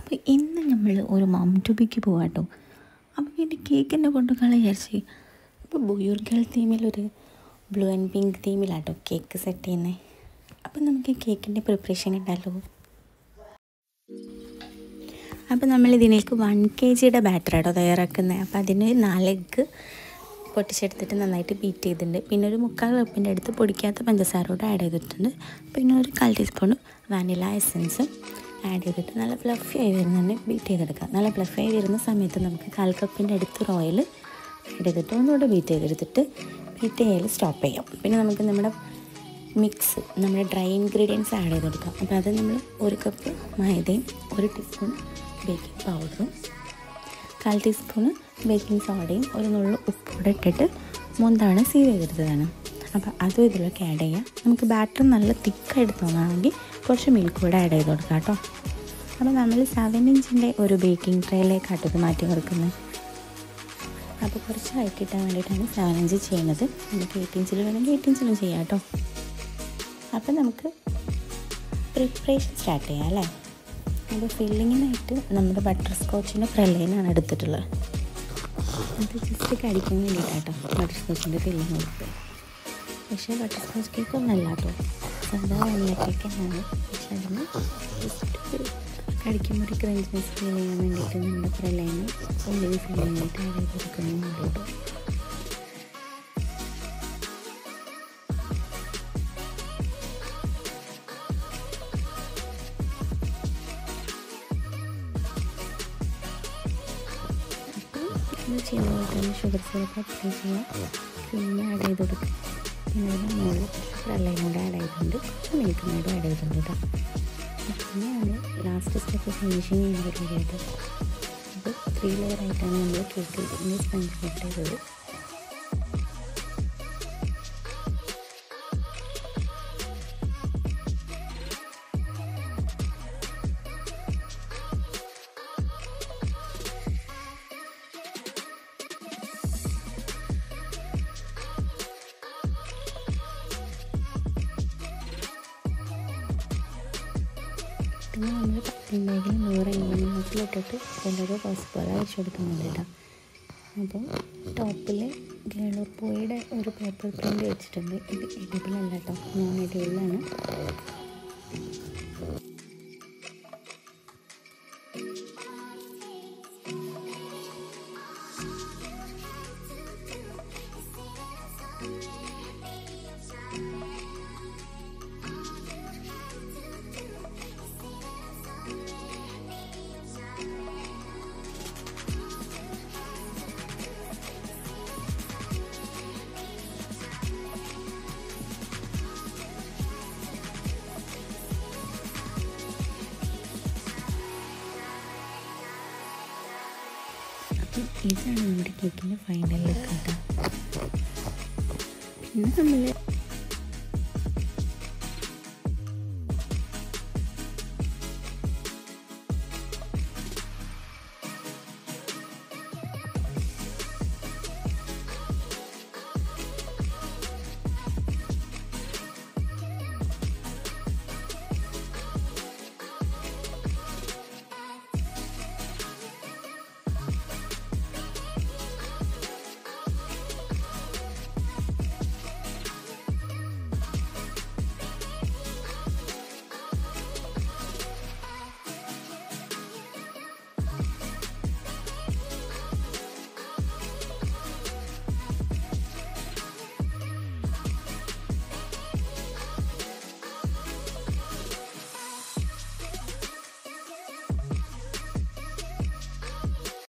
അപ്പോൾ ഇന്ന് നമ്മൾ ഒരു മം ടു ബിക്ക് പോകാട്ടോ. അപ്പോൾ പിന്നെ കേക്കിൻ്റെ കൊണ്ടുകളെ വിചാരിച്ച് അപ്പോൾ ബോയ് ഗേൾ തീമിലൊരു ബ്ലൂ ആൻഡ് പിങ്ക് തീമിലാട്ടോ കേക്ക് സെറ്റ് ചെയ്യുന്നത്. അപ്പം നമുക്ക് കേക്കിൻ്റെ പ്രിപ്പറേഷൻ ഉണ്ടല്ലോ. അപ്പോൾ നമ്മൾ ഇതിലേക്ക് 1 kg ബാറ്ററാട്ടോ തയ്യാറാക്കുന്നത്. അപ്പോൾ അതിന് 4 എഗ്ഗ് പൊട്ടിച്ചെടുത്തിട്ട് നന്നായിട്ട് ബീറ്റ് ചെയ്തിട്ടുണ്ട്. പിന്നെ ഒരു 3/4 കപ്പിൻ്റെ അടുത്ത് പൊടിക്കാത്ത പഞ്ചസാരോട് ആഡ് ചെയ്തിട്ടുണ്ട്. പിന്നെ ഒരു 1/4 ടീസ്പൂൺ വാനില എസൻസ് ആഡ് ചെയ്തിട്ട് നല്ല ഫ്ലഫി ആയി വരുന്നതന്നെ ബീറ്റ് ചെയ്തെടുക്കാം. നല്ല ഫ്ലഫി ആയി വരുന്ന സമയത്ത് നമുക്ക് 1/4 കപ്പിൻ്റെ അടുത്ത് റോയൽ ആഡ് ചെയ്തിട്ട് ഒന്നുകൂടെ ബീറ്റ് ചെയ്തെടുത്തിട്ട് ബീറ്റ് ചെയ്യൽ സ്റ്റോപ്പ് ചെയ്യാം. പിന്നെ നമുക്ക് നമ്മുടെ മിക്സ്, നമ്മുടെ ഡ്രൈ ഇൻഗ്രീഡിയൻസ് ആഡ് ചെയ്ത് കൊടുക്കാം. അപ്പോൾ അത് നമ്മൾ 1 കപ്പ് മൈദയും 1 ടീസ്പൂൺ ബേക്കിംഗ് പൗഡറും 1/4 ടീസ്പൂൺ ബേക്കിംഗ് സോഡയും ഒരു നുള്ളു ഉപ്പൂടെ ഇട്ടിട്ട് 3 തവണ സീവ് ചെയ്തെടുത്തതാണ്. അപ്പോൾ അതും ഇതിലേക്ക് ആഡ് ചെയ്യാം. നമുക്ക് ബാറ്റർ നല്ല തിക്കായിട്ട് തോന്നുകയാണെങ്കിൽ കുറച്ച് മിൽക്ക് കൂടെ ആഡ് ചെയ്ത് കൊടുക്കാം കേട്ടോ. അപ്പോൾ നമ്മൾ 7 ഇഞ്ചിൻ്റെ ഒരു ബേക്കിംഗ് ട്രേയിലേക്കാട്ടോ ഇത് മാറ്റി കൊടുക്കുന്നത്. അപ്പോൾ കുറച്ച് ഹൈറ്റ് കിട്ടാൻ വേണ്ടിയിട്ടാണ് 7 ഇഞ്ച് ചെയ്യുന്നത്. നമുക്ക് 8 ഇഞ്ചിൽ വേണമെങ്കിൽ 8 ഇഞ്ചിലും ചെയ്യാം കേട്ടോ. അപ്പോൾ നമുക്ക് പ്രിപ്പറേഷൻ സ്റ്റാർട്ട് ചെയ്യാം അല്ലേ. അപ്പോൾ ഫില്ലിങ്ങിനായിട്ട് നമ്മുടെ ബട്ടർ സ്കോച്ചിൻ്റെ പ്രലൈനാണ് എടുത്തിട്ടുള്ളത്. അത് ജസ്റ്റ് കടിക്കാൻ വേണ്ടിയിട്ടാട്ടോ ബട്ടർ സ്കോച്ചിൻ്റെ ഫില്ലിങ് കൊടുത്തത്. പക്ഷേ ബട്ടർ സ്കോച്ച് കേക്ക് ഒന്നല്ല കേട്ടോ, സാധാ വെള്ള കേക്കാണ്. പക്ഷെ അതിന് ജസ്റ്റ് കടിക്കുമ്പോൾ ഒരു ക്രഞ്ചിനെസ് ഫീൽ ചെയ്യാൻ വേണ്ടിയിട്ട് നമ്മുടെ പ്രലൈന് ഉള്ളിൽ ഫില്ലിങ്ങായിട്ട് ആഡ് ചെയ്ത് കൊടുക്കുന്നുണ്ട് കേട്ടോ. ചെയ്യുന്ന പോലെ തന്നെ ഷുഗർ സിറപ്പ് അപ്ലൈ ചെയ്യാം. ക്രീം ആഡ് ചെയ്ത് കൊടുക്കുക. പിന്നെ അതിന് മുകളിൽ പ്രലൈനോട് ആഡ് ചെയ്തിട്ടുണ്ട്, കുറച്ച് മിൽക്ക് മേഡും ആഡ് ചെയ്തിട്ടുണ്ട് കേട്ടോ. പിന്നെ നമ്മൾ ലാസ്റ്റ് സ്റ്റെപ്പ് ഫിനിഷിങ് ചെയ്യുന്ന പരിപാടിയായിട്ട് അപ്പോൾ 3 ലെയറായിട്ടാണ് നമ്മൾ കേക്ക് സ്പഞ്ച് കട്ട് ചെയ്തത്. പിന്നെ നമ്മൾ പത്തിങ് ബാഗിൽ 100 എണ്ണത്തിലിട്ടിട്ട് ഓരോ റോസ് പോലെ വെച്ച് കൊടുക്കുന്നുണ്ട് കേട്ടോ. അപ്പോൾ ടോപ്പിൽ ഗേളുർപോയുടെ ഒരു പേപ്പർ പ്രിൻ്റ് വെച്ചിട്ടുണ്ട്. ഇത് എഡിബിളല്ല കേട്ടോ, നോൺ എഡിബിളാണ്. ഇതാണ് നമ്മുടെ കേക്കിൻ്റെ ഫൈനൽ ലുക്ക് കേട്ടോ. പിന്നെ നമ്മൾ